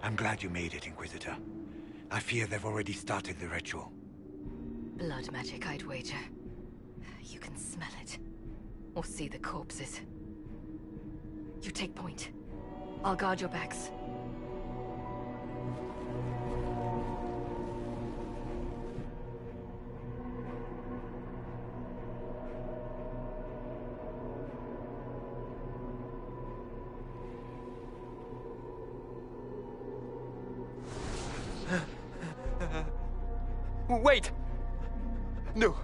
I'm glad you made it, Inquisitor. I fear they've already started the ritual. Blood magic, I'd wager. You can smell it. Or see the corpses. You take point. I'll guard your backs. Wait! No.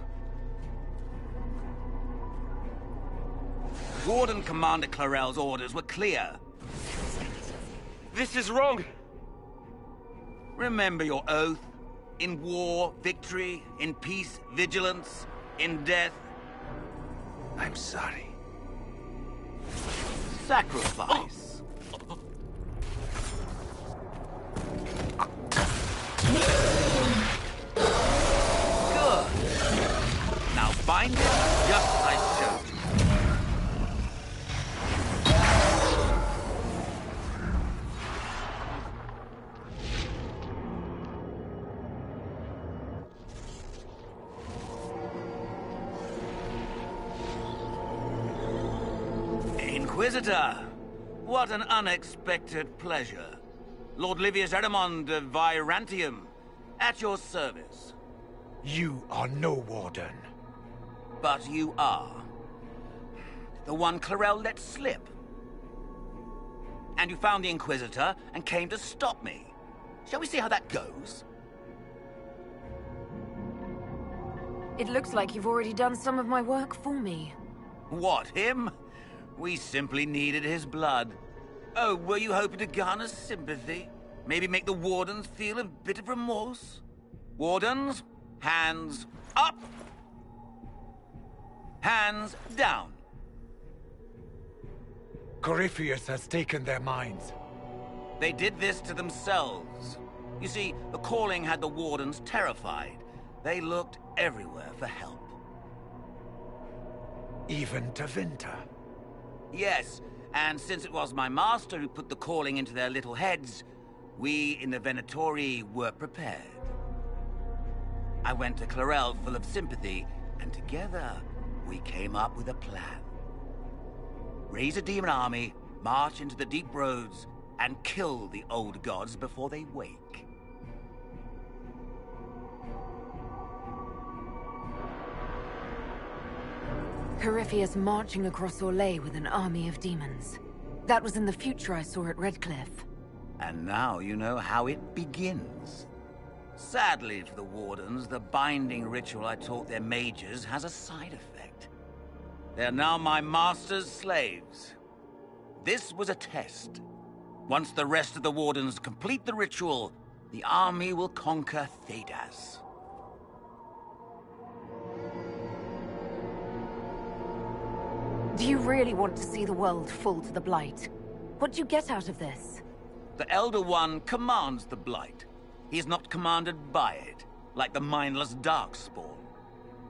Warden Commander Clarel's orders were clear. This is wrong! Remember your oath. In war, victory. In peace, vigilance. In death... I'm sorry. sacrifice. Good. Now bind it just as I showed you. Inquisitor, what an unexpected pleasure. Lord Livius Erimond of Virantium, at your service. You are no warden. But you are. The one Clarel let slip. And you found the Inquisitor and came to stop me. Shall we see how that goes? It looks like you've already done some of my work for me. What, him? We simply needed his blood. Oh, were you hoping to garner sympathy? Maybe make the Wardens feel a bit of remorse? Wardens, hands up! Hands down. Corypheus has taken their minds. They did this to themselves. You see, the calling had the Wardens terrified. They looked everywhere for help. Even to Vinter. Yes, and since it was my master who put the calling into their little heads, we in the Venatori were prepared. I went to Clarel full of sympathy, and together we came up with a plan. Raise a demon army, march into the deep roads, and kill the old gods before they wake. Corypheus marching across Orlais with an army of demons. That was in the future I saw at Redcliffe. And now you know how it begins. Sadly for the Wardens, the binding ritual I taught their mages has a side effect. They're now my master's slaves. This was a test. Once the rest of the Wardens complete the ritual, the army will conquer Thedas. Do you really want to see the world fall to the Blight? What do you get out of this? The Elder One commands the Blight. He is not commanded by it, like the mindless Darkspawn.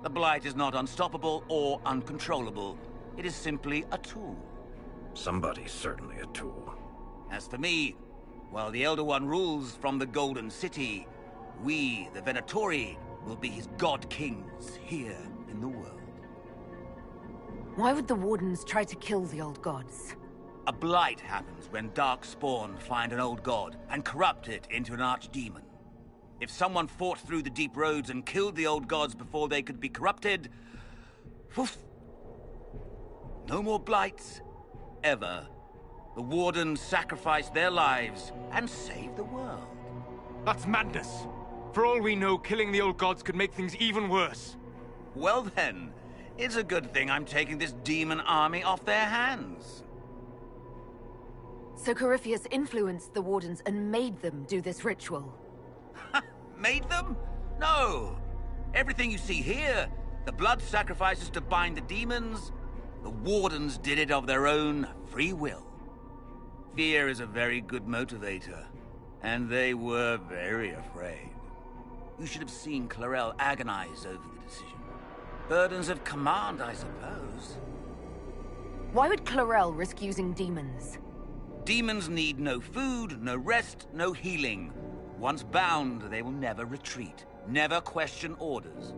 The Blight is not unstoppable or uncontrollable. It is simply a tool. Somebody's certainly a tool. As for me, while the Elder One rules from the Golden City, we, the Venatori, will be his god-kings here in the world. Why would the Wardens try to kill the old gods? A blight happens when Darkspawn find an old god and corrupt it into an archdemon. If someone fought through the deep roads and killed the old gods before they could be corrupted... Poof! No more blights, ever. The Wardens sacrificed their lives and saved the world. That's madness. For all we know, killing the old gods could make things even worse. Well then, it's a good thing I'm taking this demon army off their hands. So Corypheus influenced the Wardens and made them do this ritual. Made them? No! Everything you see here, the blood sacrifices to bind the demons, the Wardens did it of their own free will. Fear is a very good motivator, and they were very afraid. You should have seen Clarel agonize over the decision. Burdens of command, I suppose. Why would Clarel risk using demons? Demons need no food, no rest, no healing. Once bound, they will never retreat, never question orders.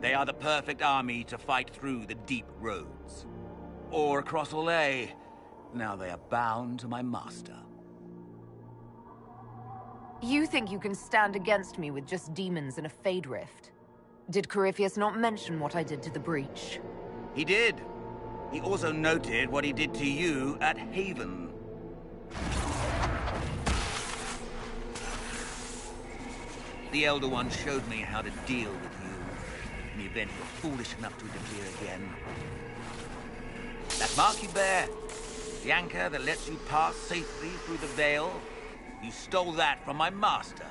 They are the perfect army to fight through the deep roads. Or across Olay. Now they are bound to my master. You think you can stand against me with just demons and a Fade Rift? Did Corypheus not mention what I did to the Breach? He did. He also noted what he did to you at Haven. The Elder One showed me how to deal with you in the event you're foolish enough to interfere again. That mark you bear, the anchor that lets you pass safely through the Veil, you stole that from my master.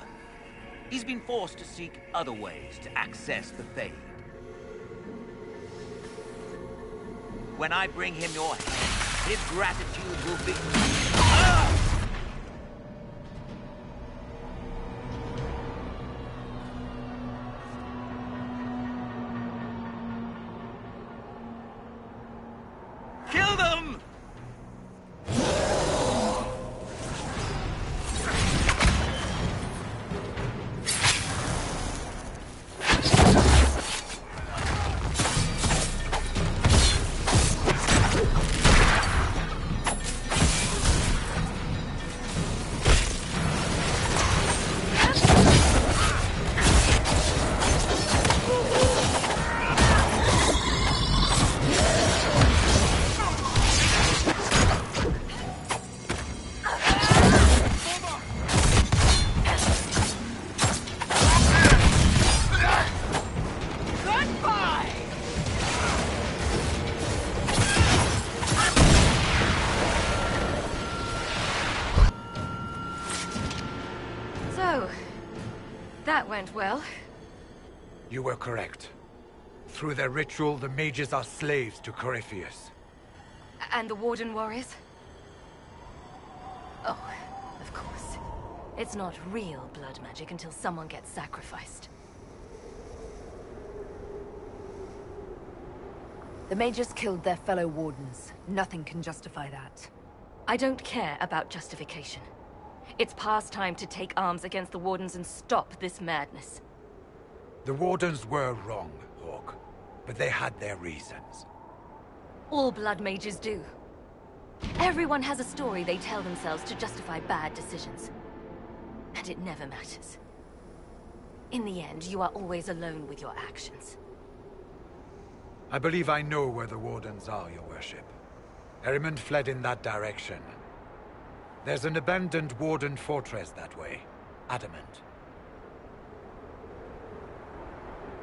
He's been forced to seek other ways to access the Fade. When I bring him your head, his gratitude will be... Ah! Kill them! That went well. You were correct. Through their ritual, the mages are slaves to Corypheus. And the Warden warriors? Oh, of course. It's not real blood magic until someone gets sacrificed. The mages killed their fellow Wardens. Nothing can justify that. I don't care about justification. It's past time to take arms against the Wardens and stop this madness. The Wardens were wrong, Hawk. But they had their reasons. All blood mages do. Everyone has a story they tell themselves to justify bad decisions. And it never matters. In the end, you are always alone with your actions. I believe I know where the Wardens are, Your Worship. Erimond fled in that direction. There's an abandoned Warden fortress that way. Adamant.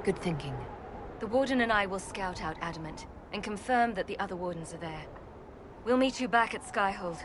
Good thinking. The Warden and I will scout out Adamant and confirm that the other Wardens are there. We'll meet you back at Skyhold.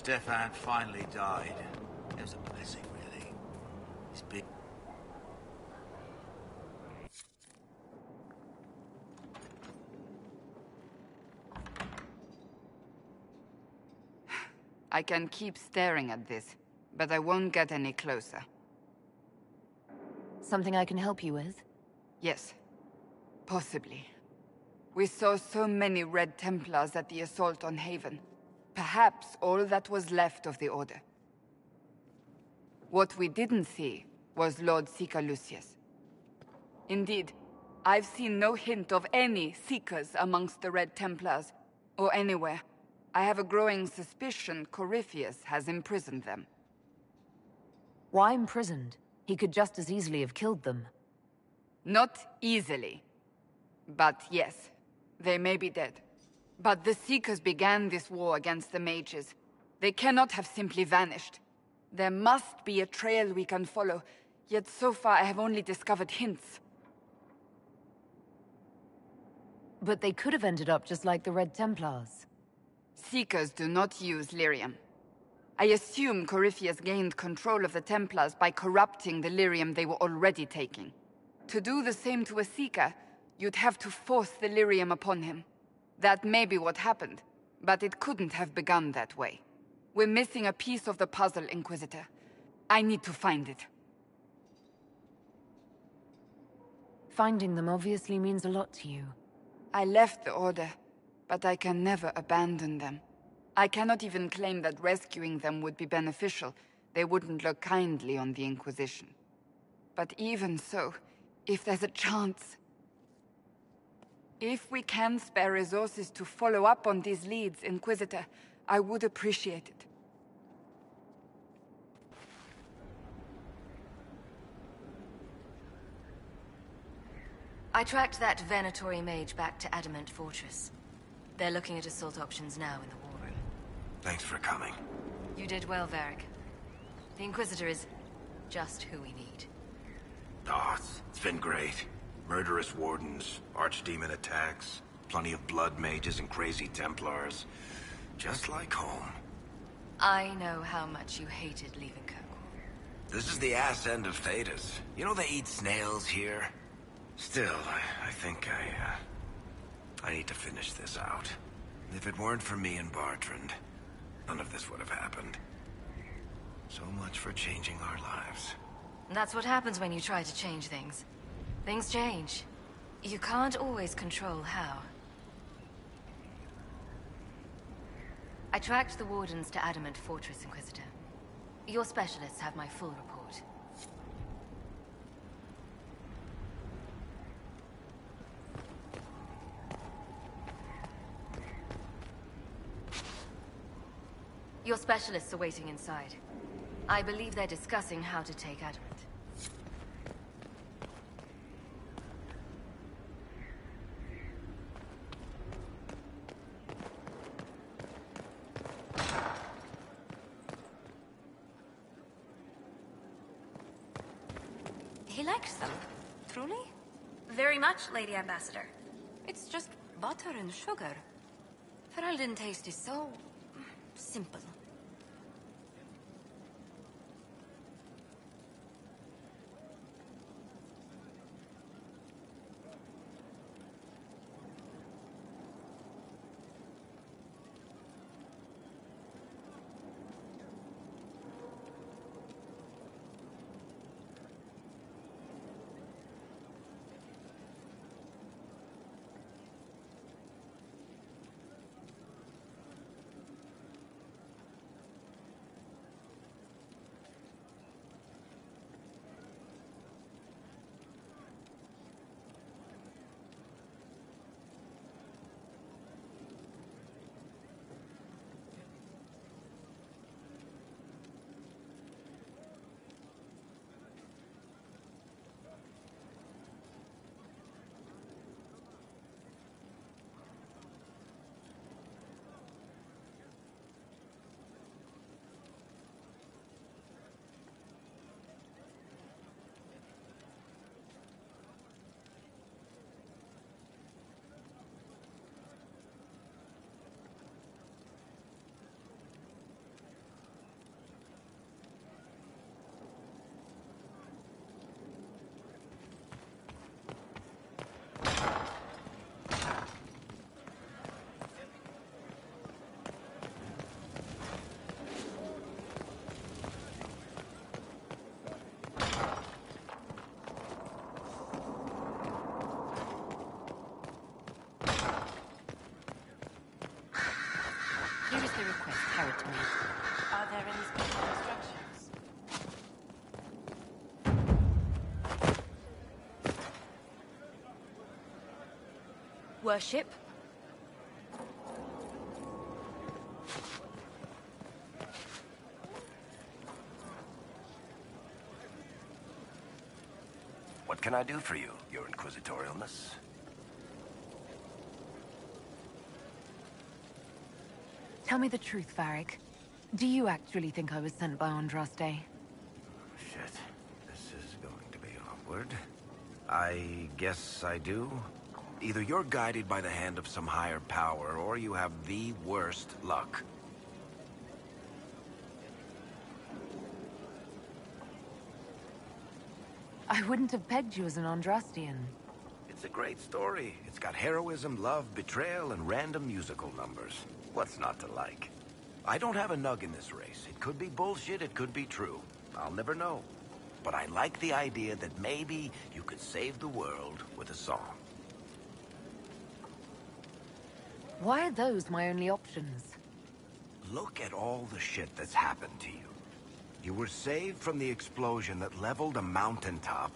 Stefan finally died. It was a blessing, really. He's been... I can keep staring at this, but I won't get any closer. Something I can help you with? Yes. Possibly. We saw so many Red Templars at the assault on Haven. Perhaps all that was left of the Order. What we didn't see was Lord Seeker Lucius. Indeed, I've seen no hint of any Seekers amongst the Red Templars, or anywhere. I have a growing suspicion Corypheus has imprisoned them. Why imprisoned? He could just as easily have killed them. Not easily. But yes, they may be dead. But the Seekers began this war against the mages. They cannot have simply vanished. There must be a trail we can follow, yet so far I have only discovered hints. But they could have ended up just like the Red Templars. Seekers do not use lyrium. I assume Corypheus gained control of the Templars by corrupting the lyrium they were already taking. To do the same to a Seeker, you'd have to force the lyrium upon him. That may be what happened, but it couldn't have begun that way. We're missing a piece of the puzzle, Inquisitor. I need to find it. Finding them obviously means a lot to you. I left the Order, but I can never abandon them. I cannot even claim that rescuing them would be beneficial. They wouldn't look kindly on the Inquisition. But even so, if there's a chance... If we can spare resources to follow up on these leads, Inquisitor, I would appreciate it. I tracked that Venatori mage back to Adamant Fortress. They're looking at assault options now in the war room. Thanks for coming. You did well, Varric. The Inquisitor is just who we need. Oh, it's been great. Murderous wardens, archdemon attacks, plenty of blood mages and crazy Templars. Just like home. I know how much you hated leaving Kirkwall. This is the ass end of Thedas. You know they eat snails here? Still, I think I need to finish this out. If it weren't for me and Bartrand, none of this would have happened. So much for changing our lives. That's what happens when you try to change things. Things change. You can't always control how. I tracked the Wardens to Adamant Fortress, Inquisitor. Your specialists have my full report. Your specialists are waiting inside. I believe they're discussing how to take Adamant. He likes them. Truly? Very much, Lady Ambassador. It's just butter and sugar. Ferelden taste is so... simple. agreed. Are there any special instructions? Worship? What can I do for you, your inquisitorialness? Tell me the truth, Varric. Do you actually think I was sent by Andraste? Shit. This is going to be awkward. I guess I do. Either you're guided by the hand of some higher power, or you have the worst luck. I wouldn't have pegged you as an Andrastian. It's a great story. It's got heroism, love, betrayal, and random musical numbers. What's not to like? I don't have a nug in this race. It could be bullshit, it could be true. I'll never know. But I like the idea that maybe you could save the world with a song. Why are those my only options? Look at all the shit that's happened to you. You were saved from the explosion that leveled a mountaintop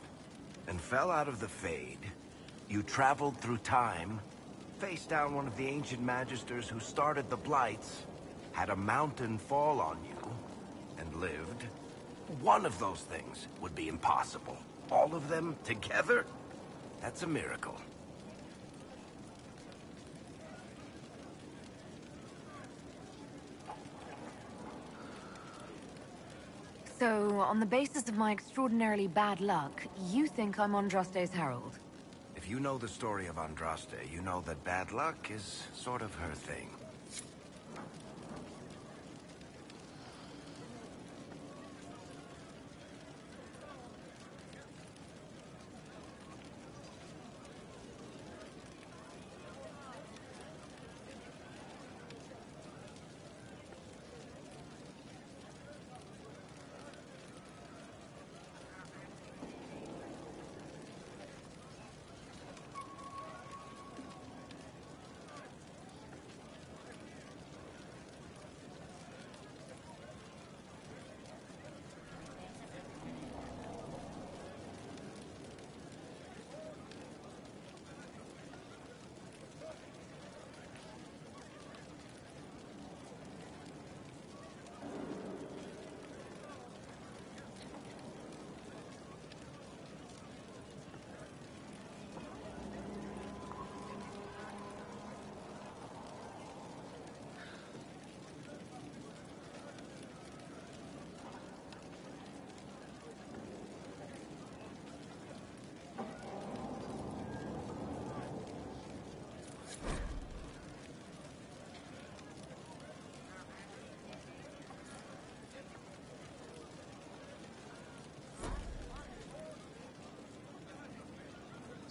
and fell out of the Fade. You traveled through time, faced down one of the ancient magisters who started the Blights, had a mountain fall on you, and lived. One of those things would be impossible. All of them together? That's a miracle. So, on the basis of my extraordinarily bad luck, you think I'm Andraste's herald? If you know the story of Andraste, you know that bad luck is sort of her thing.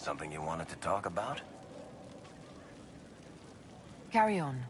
Something you wanted to talk about? Carry on.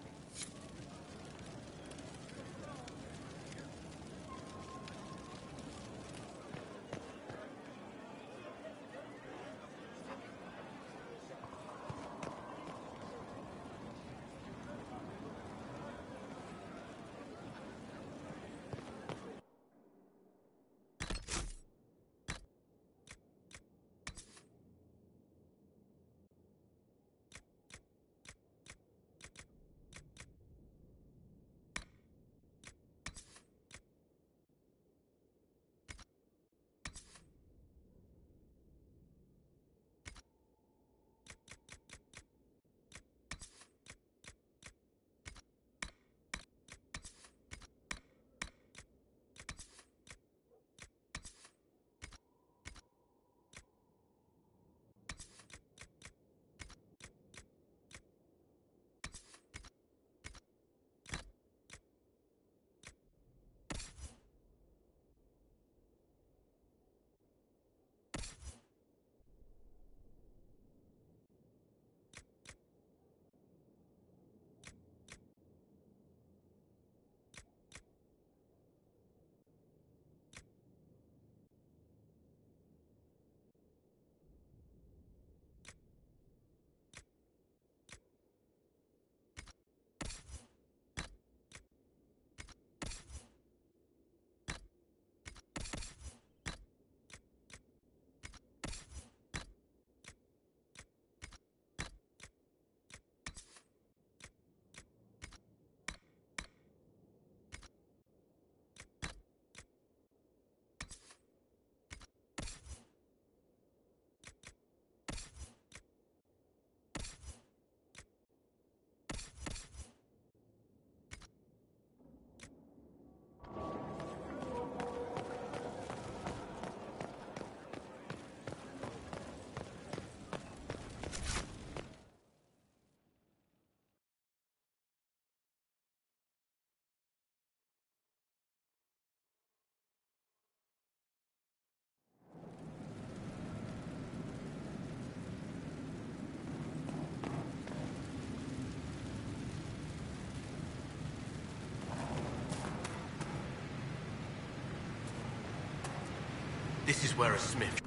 This is where a smith...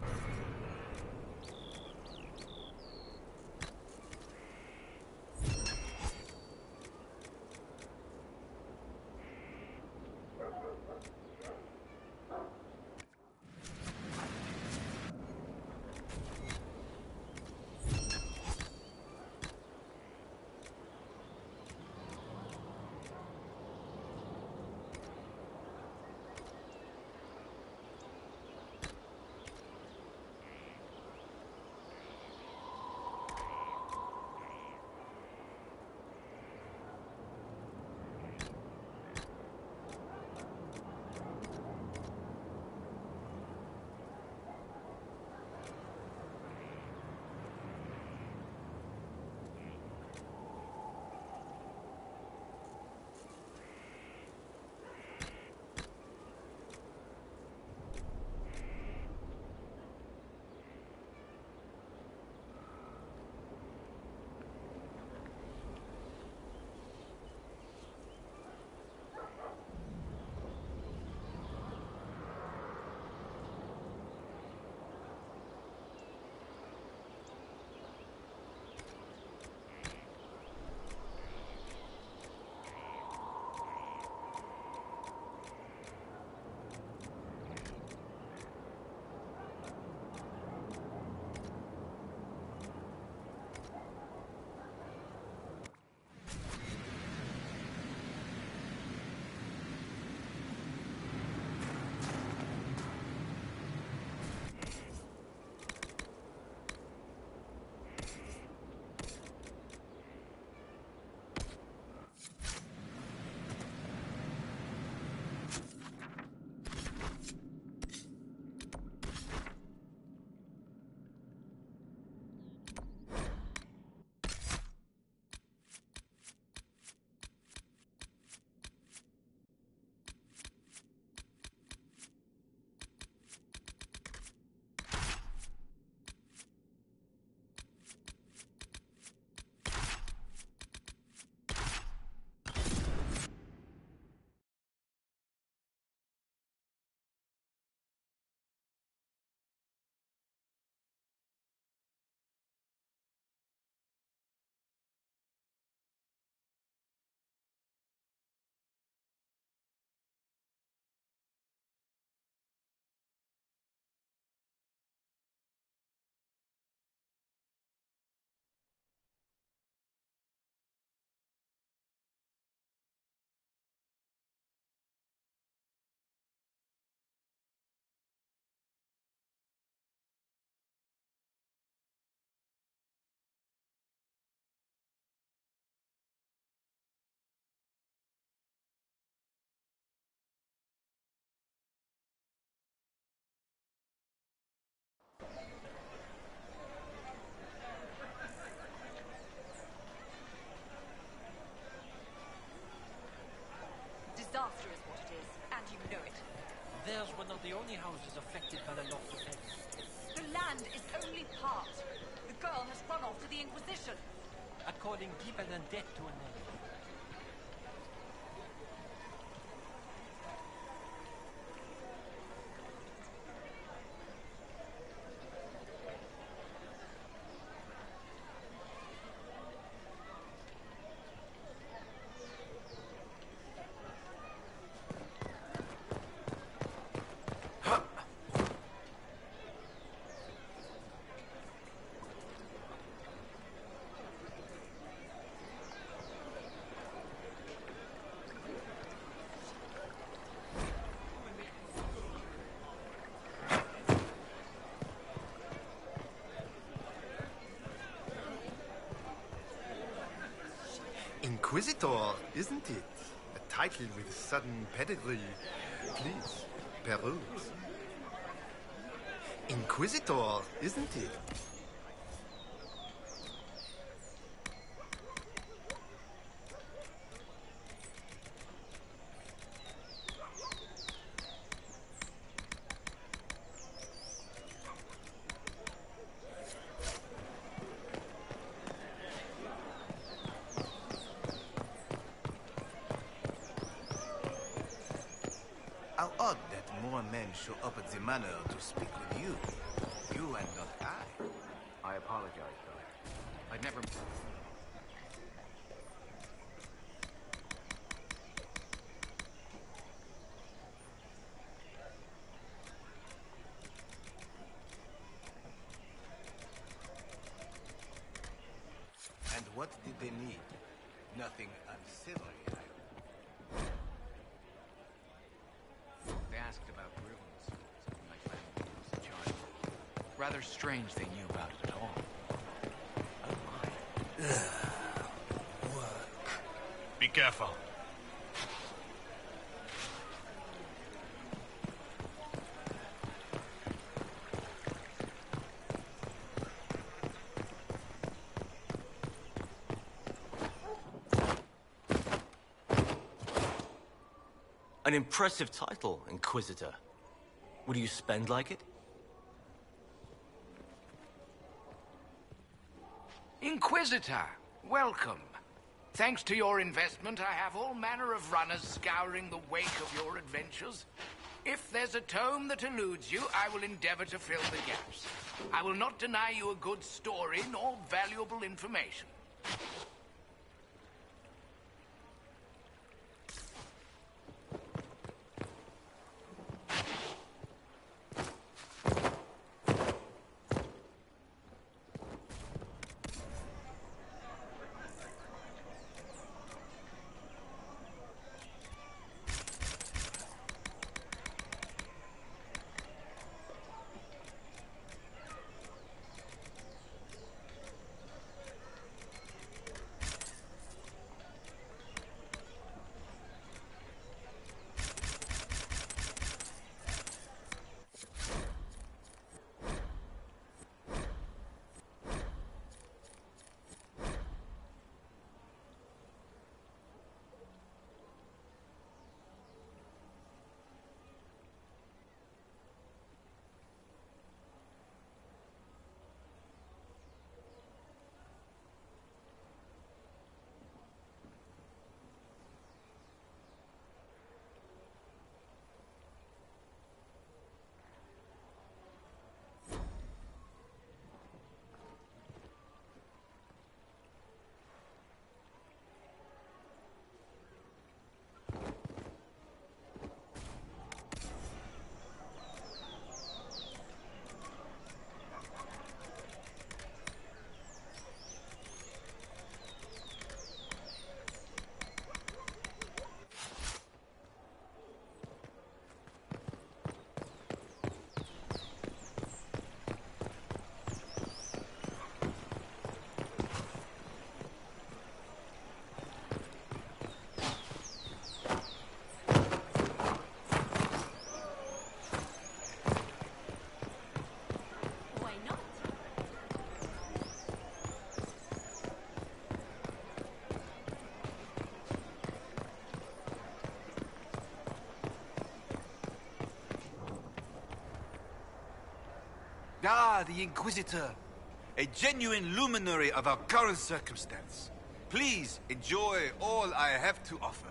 Disaster is what it is, and you know it. Theirs were not the only houses affected by the loss of heaven. The land is only part. The girl has run off to the Inquisition. According deeper than death to an end. Inquisitor, isn't it? A title with sudden pedigree. Please, peruse. Inquisitor, isn't it? How odd that more men show up at the manor to speak with you. You and not I. I apologize, sir. I'd never... And what did they need? Nothing unsavory, I hope. They asked about ruins. Something my family was in charge of. Rather strange they knew about it at all. Oh my. Work. Be careful. An impressive title, Inquisitor. Would you spend like it? Inquisitor, welcome. Thanks to your investment, I have all manner of runners scouring the wake of your adventures. If there's a tome that eludes you, I will endeavor to fill the gaps. I will not deny you a good story nor valuable information. Ah, the Inquisitor. A genuine luminary of our current circumstance. Please enjoy all I have to offer.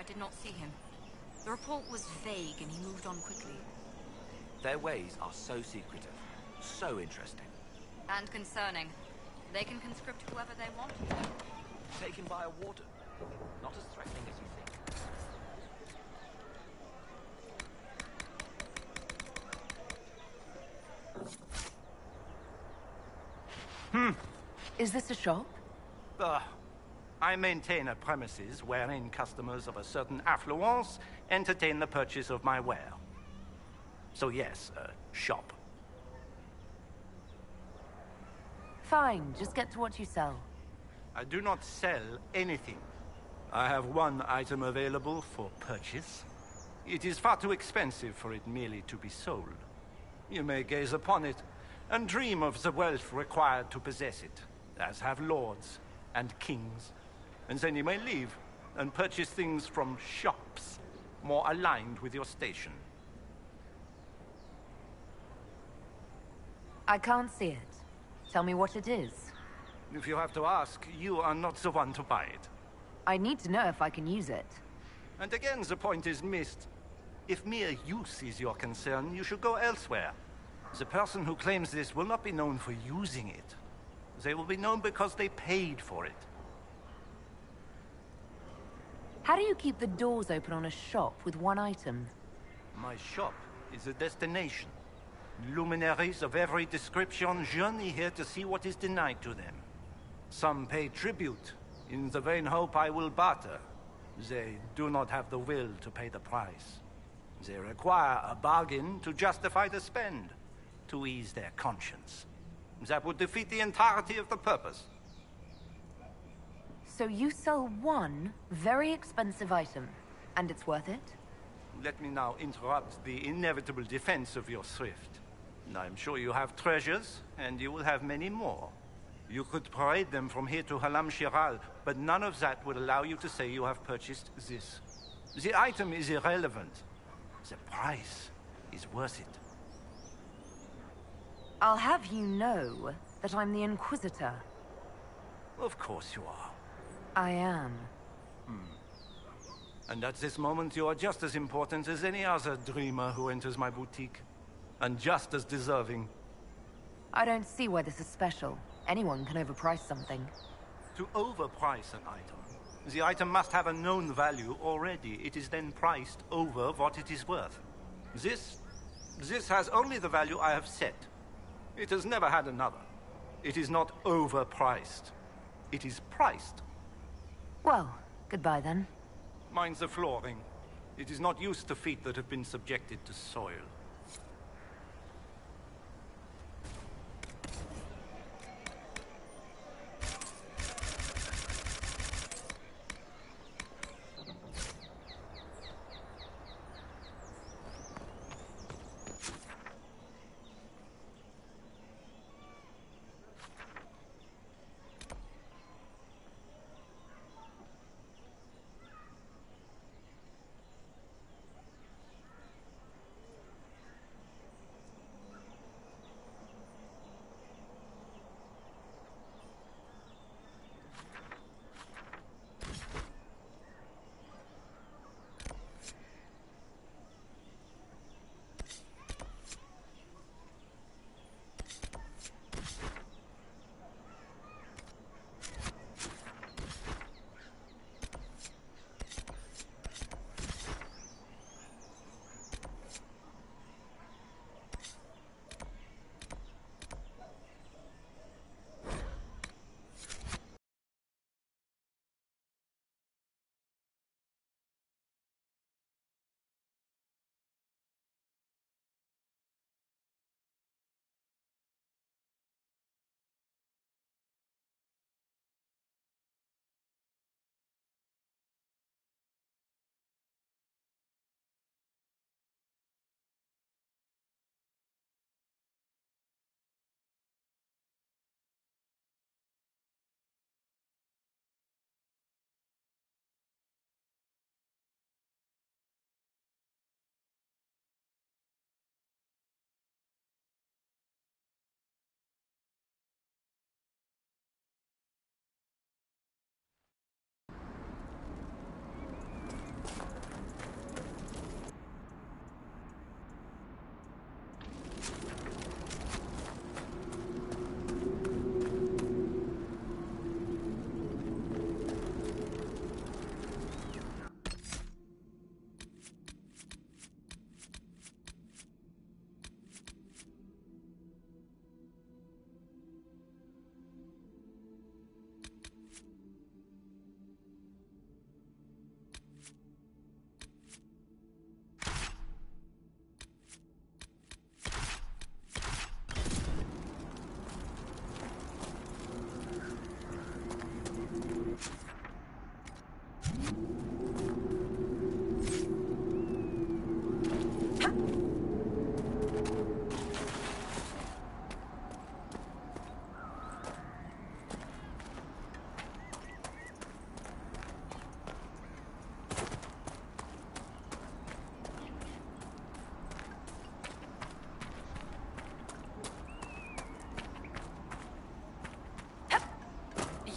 did not see him. The report was vague and he moved on quickly. Their ways are so secretive, so interesting. And concerning. They can conscript whoever they want. Taken by a warden. Not as threatening as you think. Is this a shop? I maintain a premises wherein customers of a certain affluence entertain the purchase of my ware. So yes, a shop. Fine, just get to what you sell. I do not sell anything. I have one item available for purchase. It is far too expensive for it merely to be sold. You may gaze upon it and dream of the wealth required to possess it, as have lords and kings. And then you may leave and purchase things from shops more aligned with your station. I can't see it. Tell me what it is. If you have to ask, you are not the one to buy it. I need to know if I can use it. And again, the point is missed. If mere use is your concern, you should go elsewhere. The person who claims this will not be known for using it. They will be known because they paid for it. How do you keep the doors open on a shop with one item? My shop is a destination. Luminaries of every description journey here to see what is denied to them. Some pay tribute, in the vain hope I will barter. They do not have the will to pay the price. They require a bargain to justify the spend, to ease their conscience. That would defeat the entirety of the purpose. So you sell one very expensive item, and it's worth it? Let me now interrupt the inevitable defense of your thrift. I'm sure you have treasures, and you will have many more. You could parade them from here to Halam Shiral, but none of that would allow you to say you have purchased this. The item is irrelevant. The price is worth it. I'll have you know that I'm the Inquisitor. Of course you are. I am. And at this moment you are just as important as any other dreamer who enters my boutique. And just as deserving. I don't see why this is special. Anyone can overprice something. To overprice an item, the item must have a known value already. It is then priced over what it is worth. This has only the value I have set. It has never had another. It is not overpriced. It is priced. Well, goodbye then. Mind the flooring. It is not used to feet that have been subjected to soil.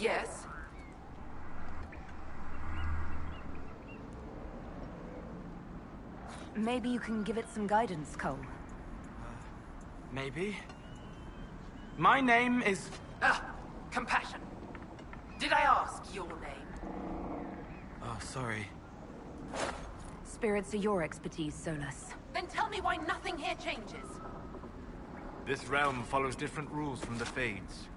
Yes? Maybe you can give it some guidance, Cole. Maybe. My name is... Compassion. Did I ask your name? Oh, sorry. Spirits are your expertise, Solus. Then tell me why nothing here changes. This realm follows different rules from the Fades.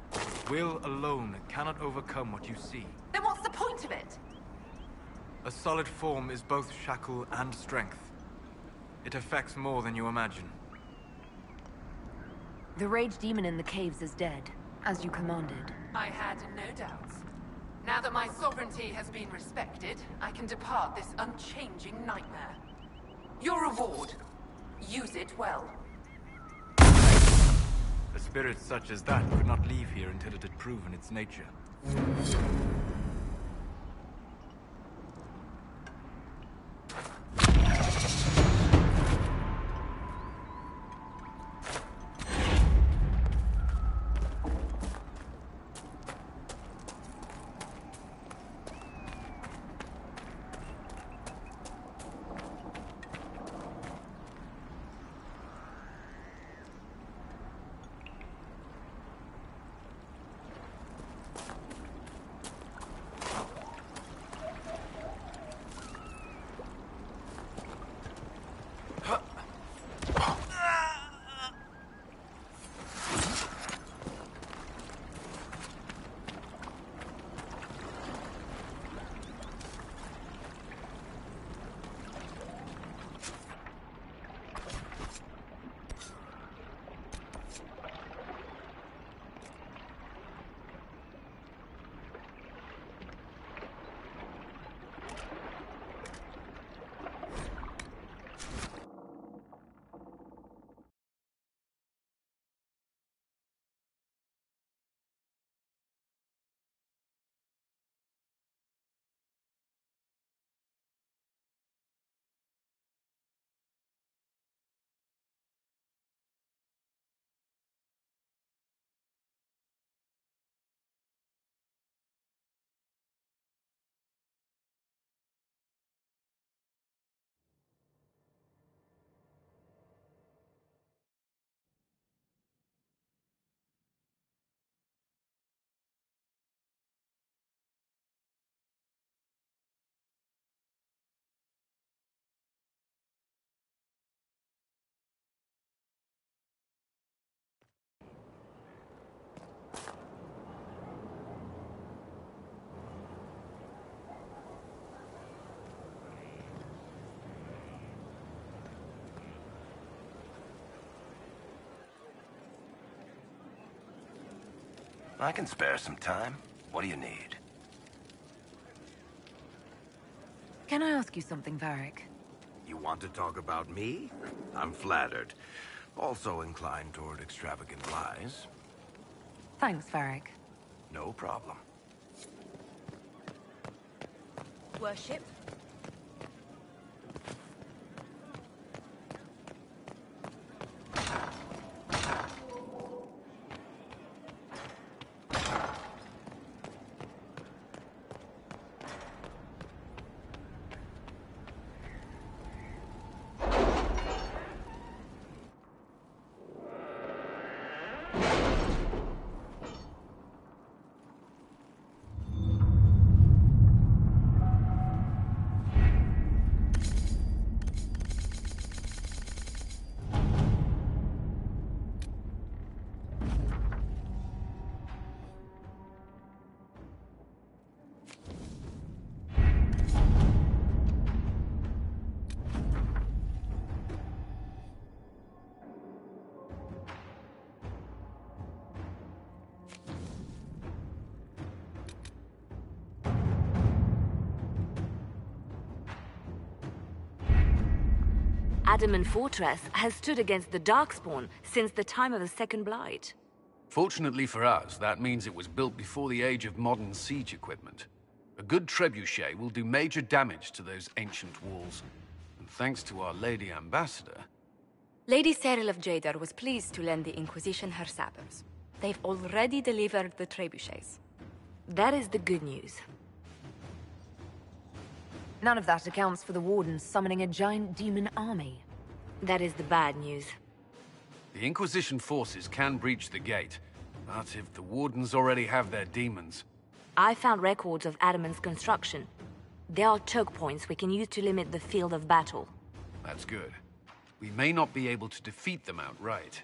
Will alone cannot overcome what you see. Then what's the point of it? A solid form is both shackle and strength. It affects more than you imagine. The rage demon in the caves is dead, as you commanded. I had no doubts. Now that my sovereignty has been respected, I can depart this unchanging nightmare. Your reward. Use it well. A spirit such as that could not leave here until it had proven its nature. I can spare some time. What do you need? Can I ask you something, Varric? You want to talk about me? I'm flattered. Also inclined toward extravagant lies. Thanks, Varric. No problem. Worship? Adamant Fortress has stood against the Darkspawn since the time of the Second Blight. Fortunately for us, that means it was built before the age of modern siege equipment. A good trebuchet will do major damage to those ancient walls. And thanks to our Lady Ambassador... Lady Cyril of Jadar was pleased to lend the Inquisition her sabers. They've already delivered the trebuchets. That is the good news. None of that accounts for the Wardens summoning a giant demon army. That is the bad news. The Inquisition forces can breach the gate, but if the Wardens already have their demons... I found records of Adamant's construction. There are choke points we can use to limit the field of battle. That's good. We may not be able to defeat them outright.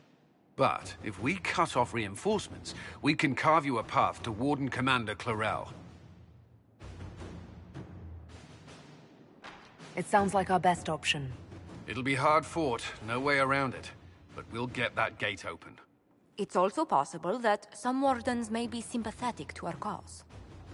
But if we cut off reinforcements, we can carve you a path to Warden Commander Clarel. It sounds like our best option. It'll be hard fought, no way around it. But we'll get that gate open. It's also possible that some Wardens may be sympathetic to our cause.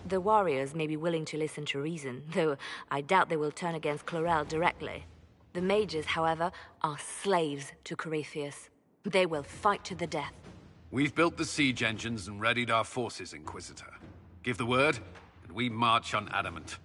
The warriors may be willing to listen to reason, though I doubt they will turn against Clarel directly. The mages, however, are slaves to Corypheus. They will fight to the death. We've built the siege engines and readied our forces, Inquisitor. Give the word, and we march on Adamant.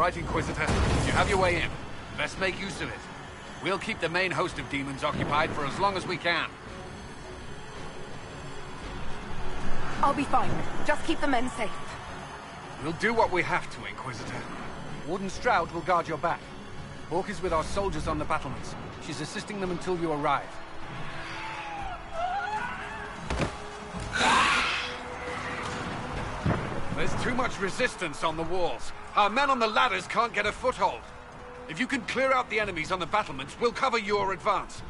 right, Inquisitor. You have your way in. Best make use of it. We'll keep the main host of demons occupied for as long as we can. I'll be fine. Just keep the men safe. We'll do what we have to, Inquisitor. Warden Stroud will guard your back. Hawk is with our soldiers on the battlements. She's assisting them until you arrive. There's too much resistance on the walls. Our men on the ladders can't get a foothold. If you can clear out the enemies on the battlements, we'll cover your advance.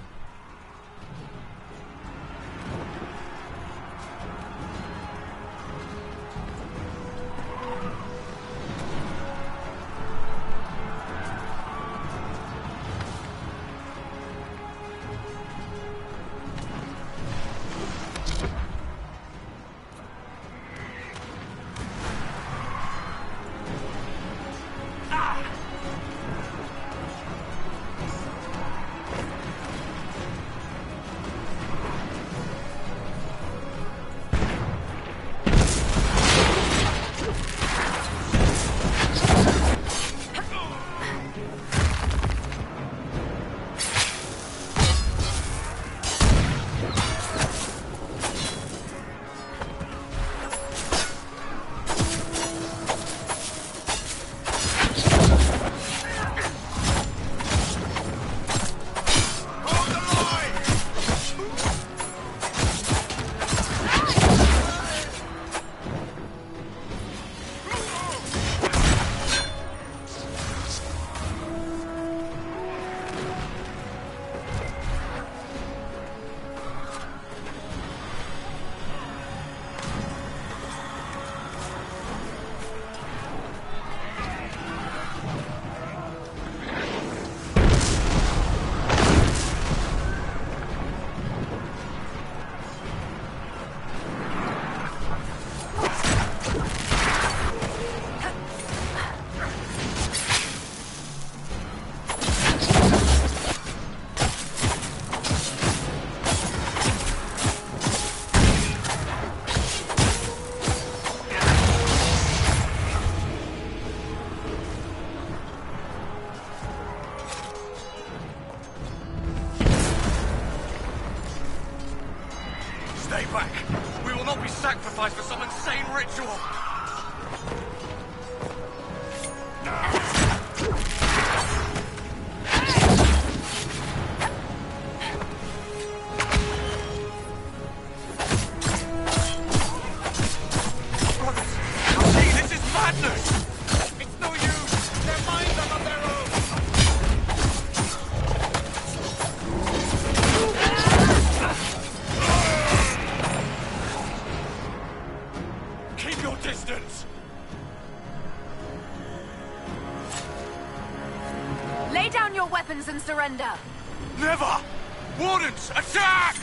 Stay back! We will not be sacrificed for some insane ritual! Lay down your weapons and surrender! Never! Wardens, attack!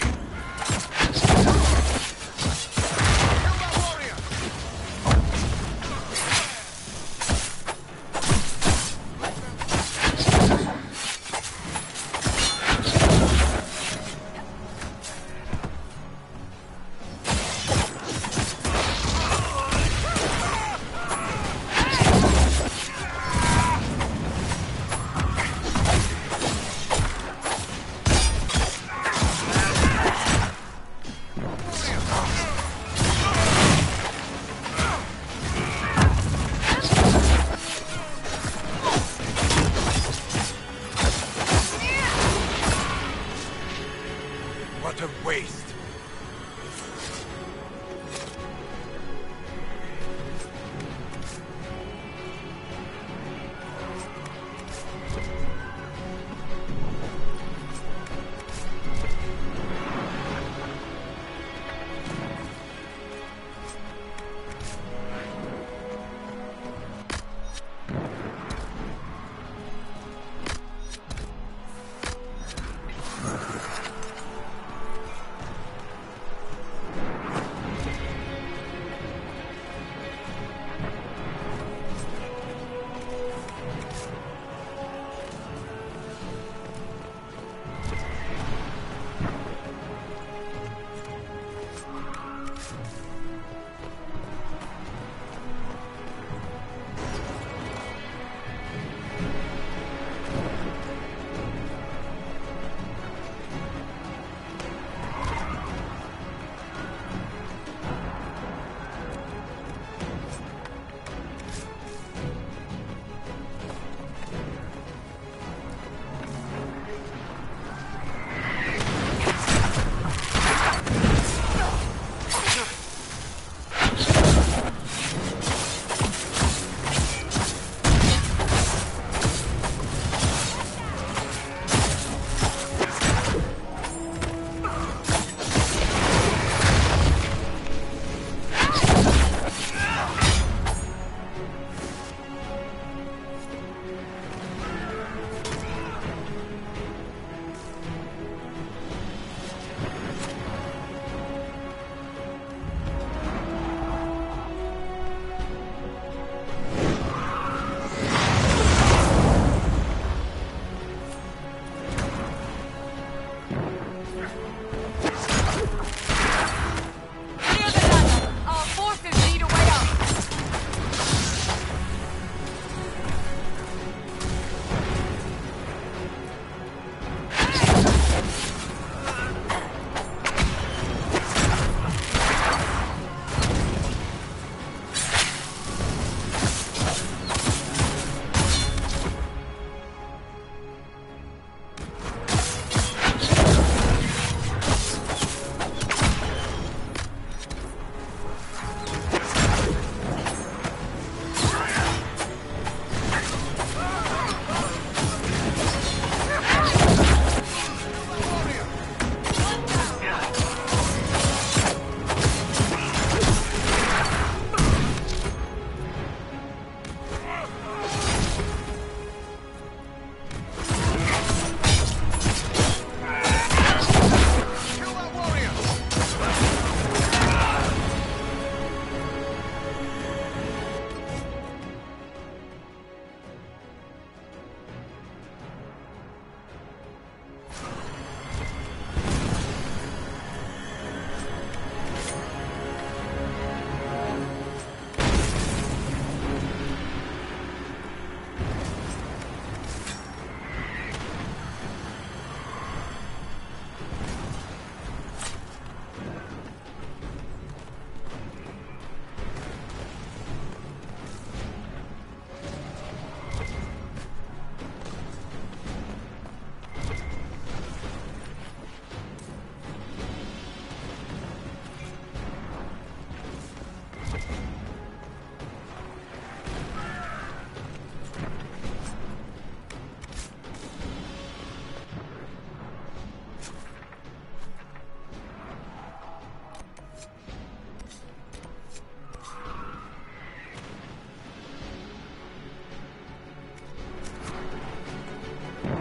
Blood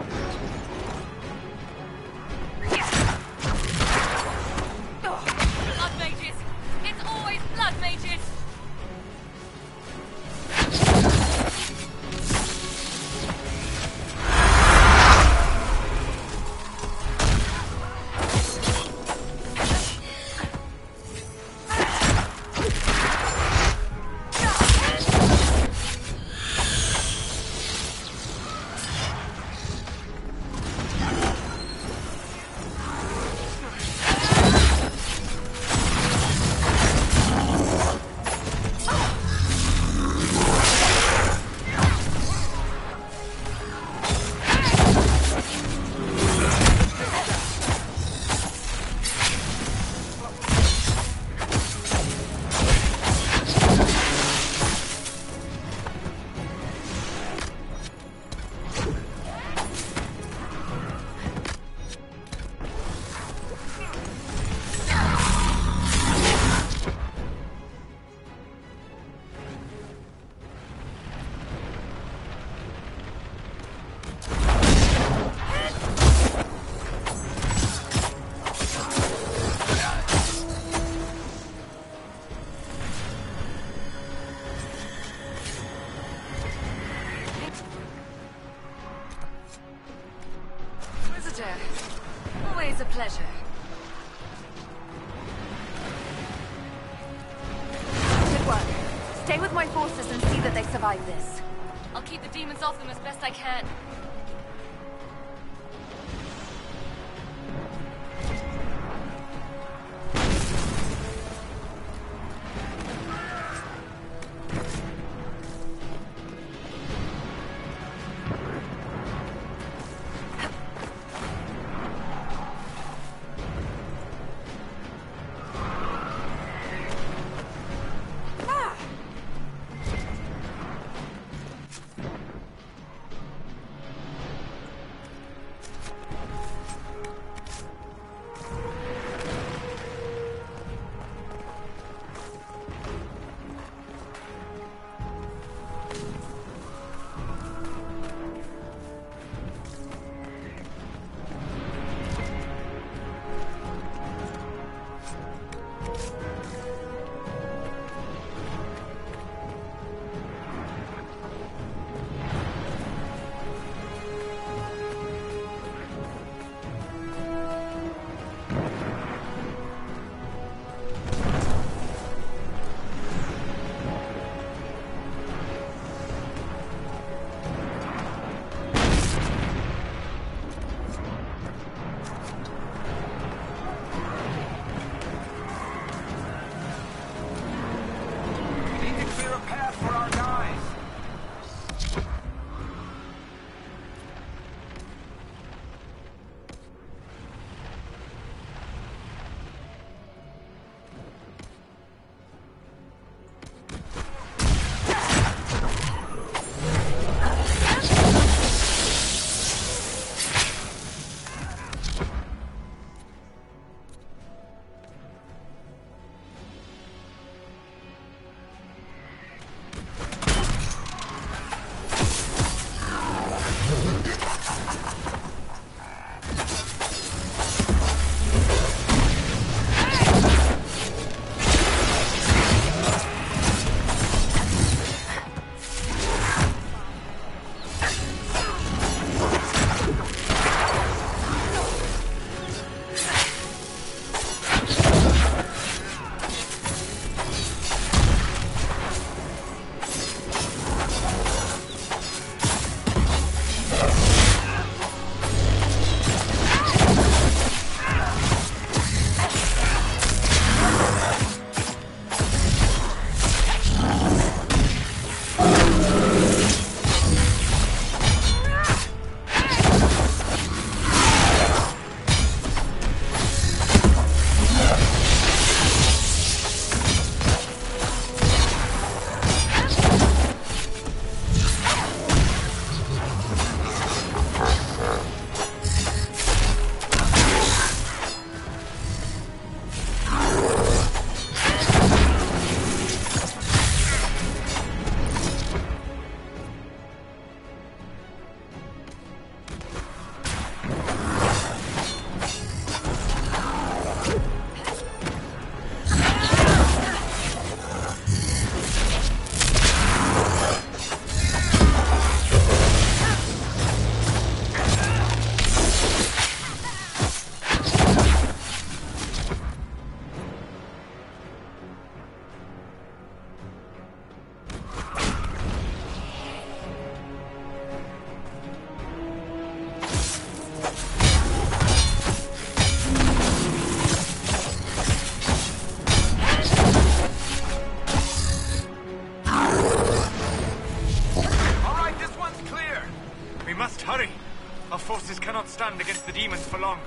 mages! It's always blood mages! Always a pleasure. Good work. Stay with my forces and see that they survive this. I'll keep the demons off them as best I can. Hurry! Our forces cannot stand against the demons for long.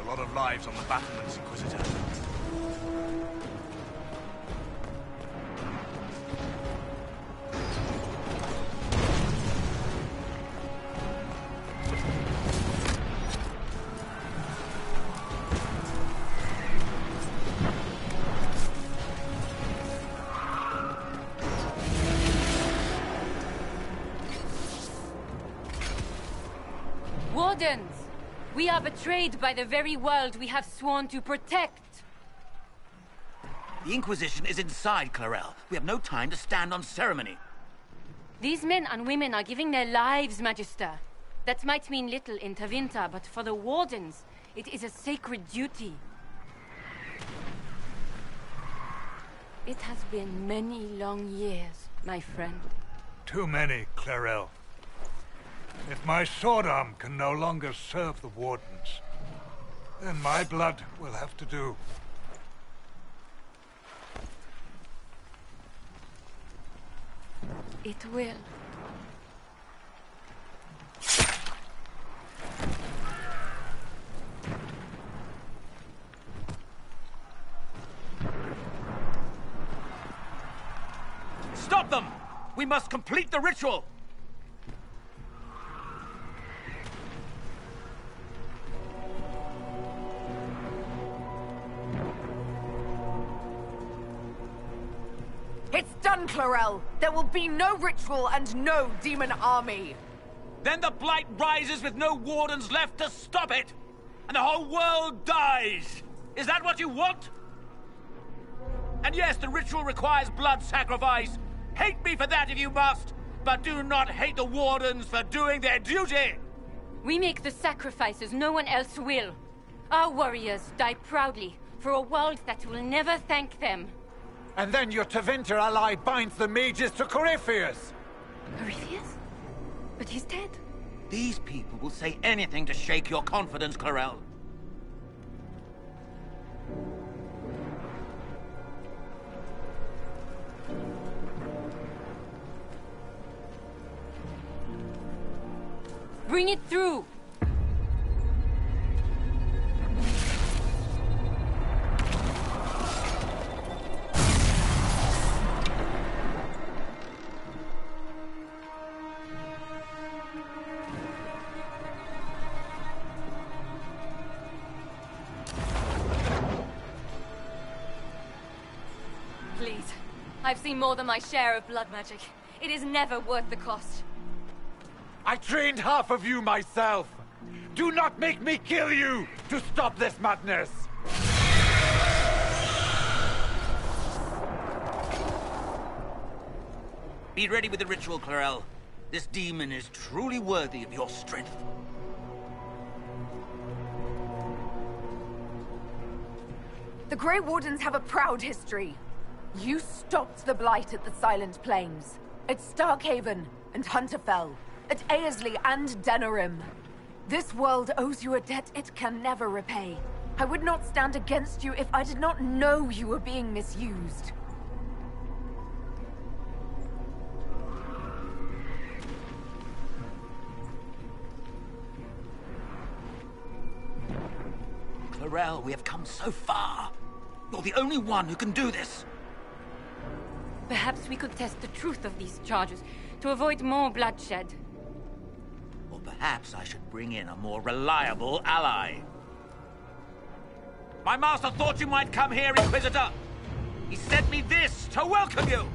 A lot of lives on the battlements, Inquisitor. Wardens! We are betrayed by the very world we have sworn to protect! The Inquisition is inside, Clarel. We have no time to stand on ceremony. These men and women are giving their lives, Magister. That might mean little in Tevinter, but for the Wardens, it is a sacred duty. It has been many long years, my friend. Too many, Clarel. If my sword arm can no longer serve the Wardens, then my blood will have to do. It will. We must complete the ritual! It's done, Clarel! There will be no ritual and no demon army! Then the Blight rises with no wardens left to stop it! And the whole world dies! Is that what you want? And yes, the ritual requires blood sacrifice. Hate me for that if you must, but do not hate the wardens for doing their duty! We make the sacrifices no one else will. Our warriors die proudly for a world that will never thank them. And then your Tevinter ally binds the mages to Corypheus! Corypheus? But he's dead. These people will say anything to shake your confidence, Clarel. Bring it through! Please. I've seen more than my share of blood magic. It is never worth the cost. I trained half of you myself! Do not make me kill you to stop this madness! Be ready with the ritual, Clarel. This demon is truly worthy of your strength. The Grey Wardens have a proud history. You stopped the Blight at the Silent Plains, at Starkhaven and Hunterfell, at Aesley and Denerim. This world owes you a debt it can never repay. I would not stand against you if I did not know you were being misused. Clarel, we have come so far. You're the only one who can do this. Perhaps we could test the truth of these charges to avoid more bloodshed. Or perhaps I should bring in a more reliable ally. My master thought you might come here, Inquisitor. He sent me this to welcome you.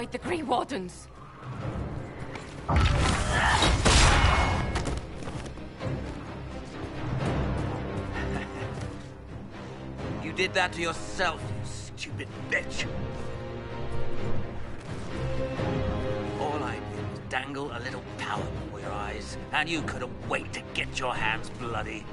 destroyed the Grey Wardens. You did that to yourself, you stupid bitch. All I did was dangle a little power before your eyes, and you couldn't wait to get your hands bloody.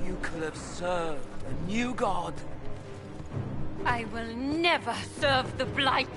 You could have served a new god. I will never serve the Blight!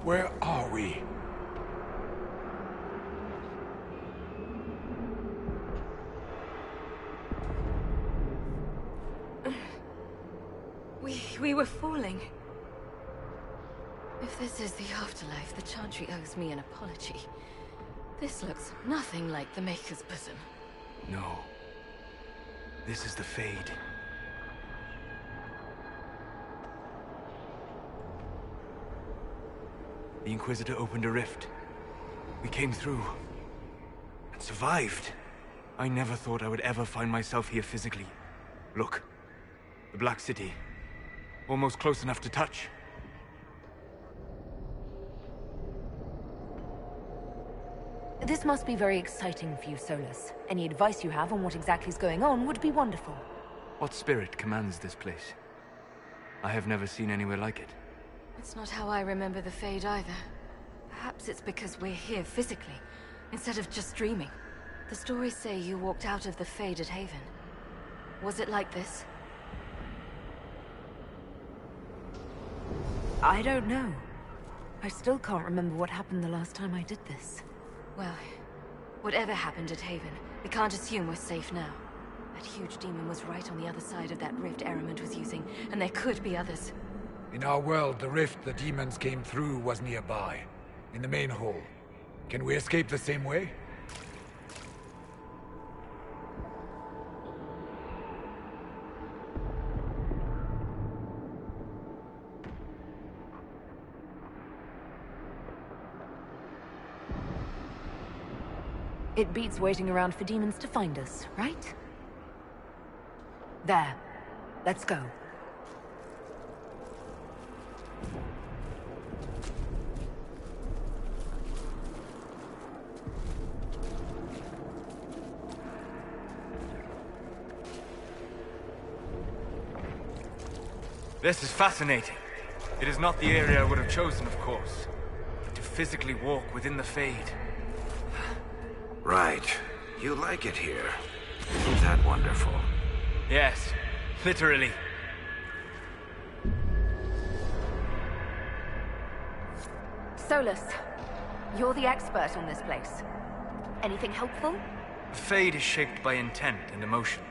Where are we? We were falling. If this is the afterlife, the Chantry owes me an apology. This looks nothing like the Maker's bosom. No. This is the Fade. The Inquisitor opened a rift. We came through. And survived. I never thought I would ever find myself here physically. Look. The Black City. Almost close enough to touch. This must be very exciting for you, Solus. Any advice you have on what exactly is going on would be wonderful. What spirit commands this place? I have never seen anywhere like it. It's not how I remember the Fade either. Perhaps it's because we're here physically, instead of just dreaming. The stories say you walked out of the Fade at Haven. Was it like this? I don't know. I still can't remember what happened the last time I did this. Well, whatever happened at Haven, we can't assume we're safe now. That huge demon was right on the other side of that rift Erimond was using, and there could be others. In our world, the rift the demons came through was nearby, in the main hall. Can we escape the same way? It beats waiting around for demons to find us, right? There. Let's go. This is fascinating. It is not the area I would have chosen, of course. But to physically walk within the Fade. Right. You like it here. Isn't that wonderful? Yes, literally. Solus, you're the expert on this place. Anything helpful? The Fade is shaped by intent and emotion.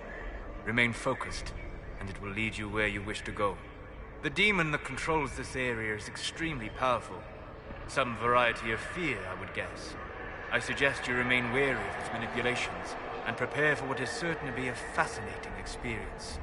Remain focused, and it will lead you where you wish to go. The demon that controls this area is extremely powerful. Some variety of fear, I would guess. I suggest you remain wary of its manipulations, and prepare for what is certain to be a fascinating experience.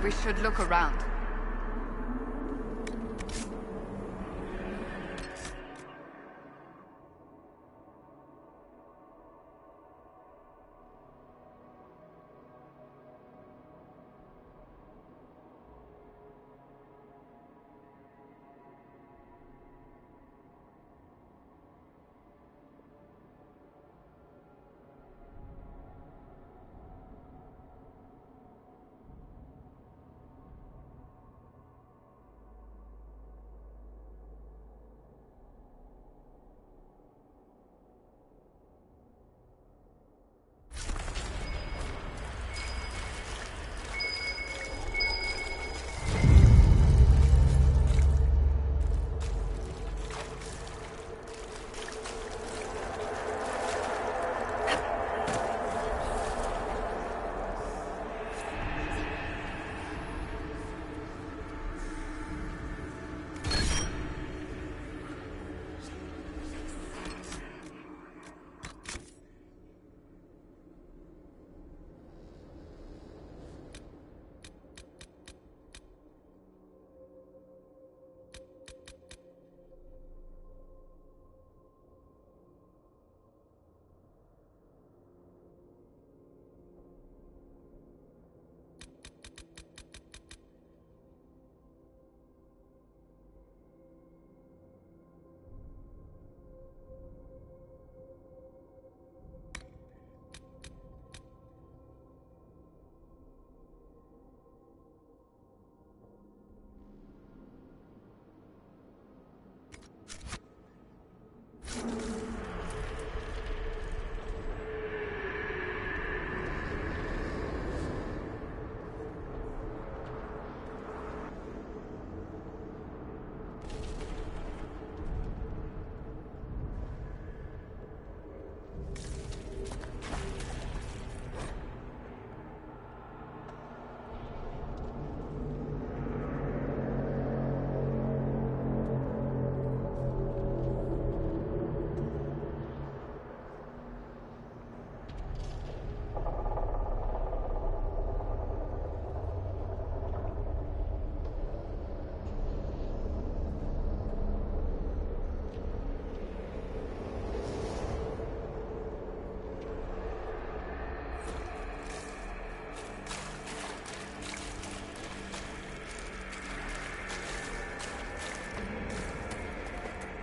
We should look around.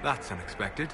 That's unexpected.